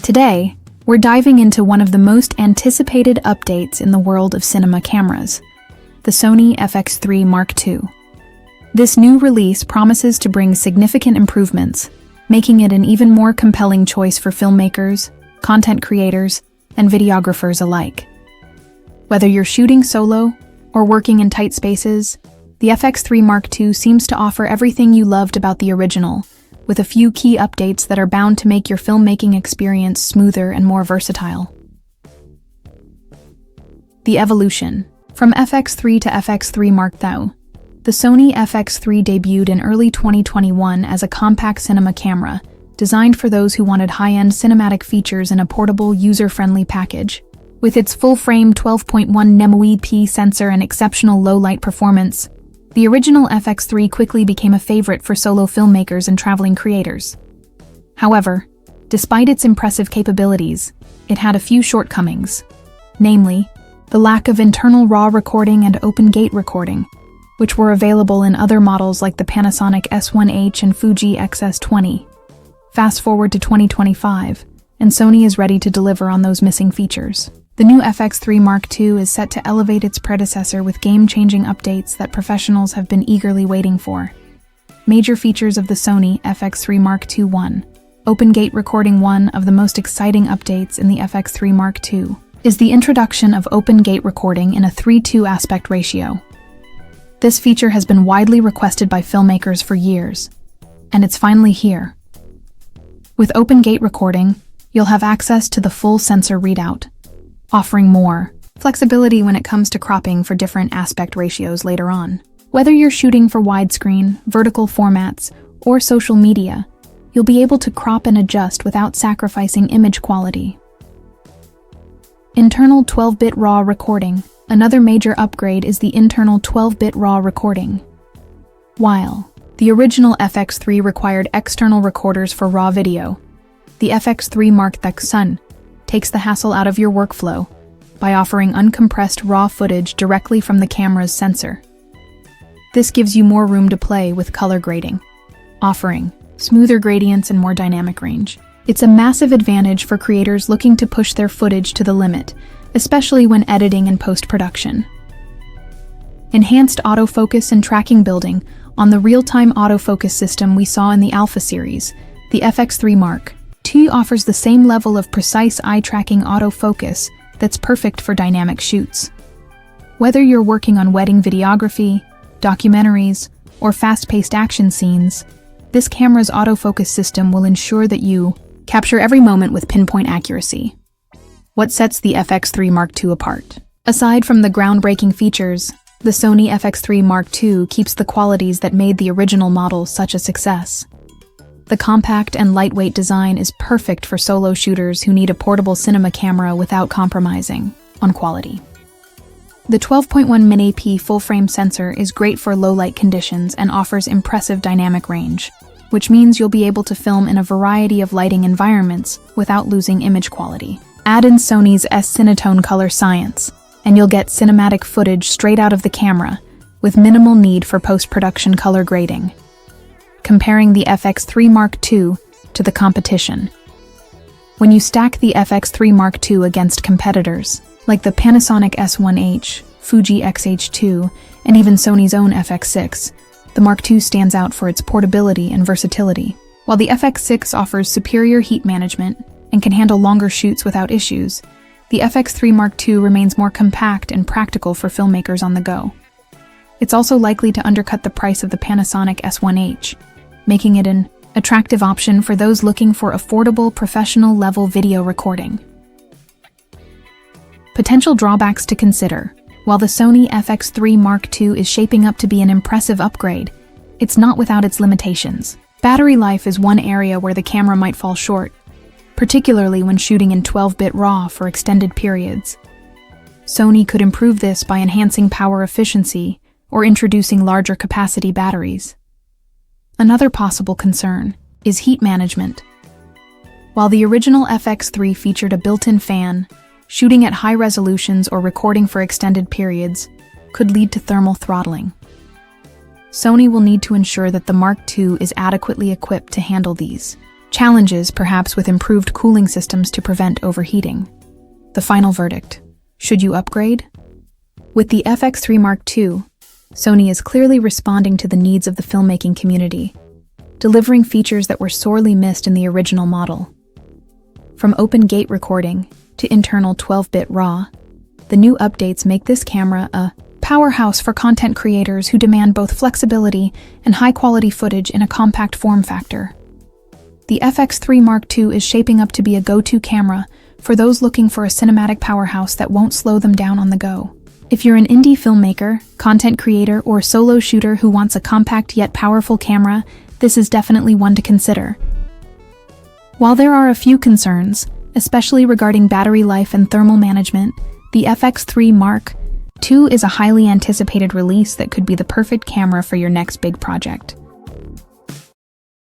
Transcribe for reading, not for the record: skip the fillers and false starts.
Today, we're diving into one of the most anticipated updates in the world of cinema cameras, the Sony FX3 Mark II. This new release promises to bring significant improvements, making it an even more compelling choice for filmmakers, content creators, and videographers alike. Whether you're shooting solo or working in tight spaces, the FX3 Mark II seems to offer everything you loved about the original, with a few key updates that are bound to make your filmmaking experience smoother and more versatile. The evolution. From FX3 to FX3 Mark II, the Sony FX3 debuted in early 2021 as a compact cinema camera, designed for those who wanted high-end cinematic features in a portable, user-friendly package. With its full-frame 12.1 nm sensor and exceptional low-light performance, the original FX3 quickly became a favorite for solo filmmakers and traveling creators. However, despite its impressive capabilities, it had a few shortcomings, namely, the lack of internal RAW recording and open gate recording, which were available in other models like the Panasonic S1H and Fuji XS20. Fast forward to 2025, and Sony is ready to deliver on those missing features. The new FX3 Mark II is set to elevate its predecessor with game-changing updates that professionals have been eagerly waiting for. Major features of the Sony FX3 Mark II. 1. Open gate recording. One of the most exciting updates in the FX3 Mark II is the introduction of open gate recording in a 3:2 aspect ratio. This feature has been widely requested by filmmakers for years, and it's finally here. With open gate recording, you'll have access to the full sensor readout, offering more flexibility when it comes to cropping for different aspect ratios later on. Whether you're shooting for widescreen, vertical formats, or social media, you'll be able to crop and adjust without sacrificing image quality. Internal 12-bit RAW recording. Another major upgrade is the internal 12-bit RAW recording. While the original FX3 required external recorders for RAW video, the FX3 Mark II takes the hassle out of your workflow by offering uncompressed RAW footage directly from the camera's sensor. This gives you more room to play with color grading, offering smoother gradients and more dynamic range. It's a massive advantage for creators looking to push their footage to the limit, especially when editing and post-production. Enhanced autofocus and tracking. Building on the real-time autofocus system we saw in the Alpha series, the FX3 Mark II offers the same level of precise eye-tracking autofocus that's perfect for dynamic shoots. Whether you're working on wedding videography, documentaries, or fast-paced action scenes, this camera's autofocus system will ensure that you capture every moment with pinpoint accuracy. What sets the FX3 Mark II apart? Aside from the groundbreaking features, the Sony FX3 Mark II keeps the qualities that made the original model such a success. The compact and lightweight design is perfect for solo shooters who need a portable cinema camera without compromising on quality. The 12.1 nm full-frame sensor is great for low-light conditions and offers impressive dynamic range, which means you'll be able to film in a variety of lighting environments without losing image quality. Add in Sony's S-Cinetone color science, and you'll get cinematic footage straight out of the camera, with minimal need for post-production color grading. Comparing the FX3 Mark II to the competition. When you stack the FX3 Mark II against competitors, like the Panasonic S1H, Fuji XH2, and even Sony's own FX6, the Mark II stands out for its portability and versatility. While the FX6 offers superior heat management and can handle longer shoots without issues, the FX3 Mark II remains more compact and practical for filmmakers on the go. It's also likely to undercut the price of the Panasonic S1H, making it an attractive option for those looking for affordable professional-level video recording. Potential drawbacks to consider. While the Sony FX3 Mark II is shaping up to be an impressive upgrade, it's not without its limitations. Battery life is one area where the camera might fall short, particularly when shooting in 12-bit RAW for extended periods. Sony could improve this by enhancing power efficiency or introducing larger capacity batteries. Another possible concern is heat management. While the original FX3 featured a built-in fan, shooting at high resolutions or recording for extended periods could lead to thermal throttling. Sony will need to ensure that the Mark II is adequately equipped to handle these Challenges, perhaps with improved cooling systems to prevent overheating. The final verdict: should you upgrade? With the FX3 Mark II, Sony is clearly responding to the needs of the filmmaking community, delivering features that were sorely missed in the original model. From open gate recording to internal 12-bit RAW, the new updates make this camera a powerhouse for content creators who demand both flexibility and high-quality footage in a compact form factor. The FX3 Mark II is shaping up to be a go-to camera for those looking for a cinematic powerhouse that won't slow them down on the go. If you're an indie filmmaker, content creator, or solo shooter who wants a compact yet powerful camera, this is definitely one to consider. While there are a few concerns, especially regarding battery life and thermal management, the FX3 Mark II is a highly anticipated release that could be the perfect camera for your next big project.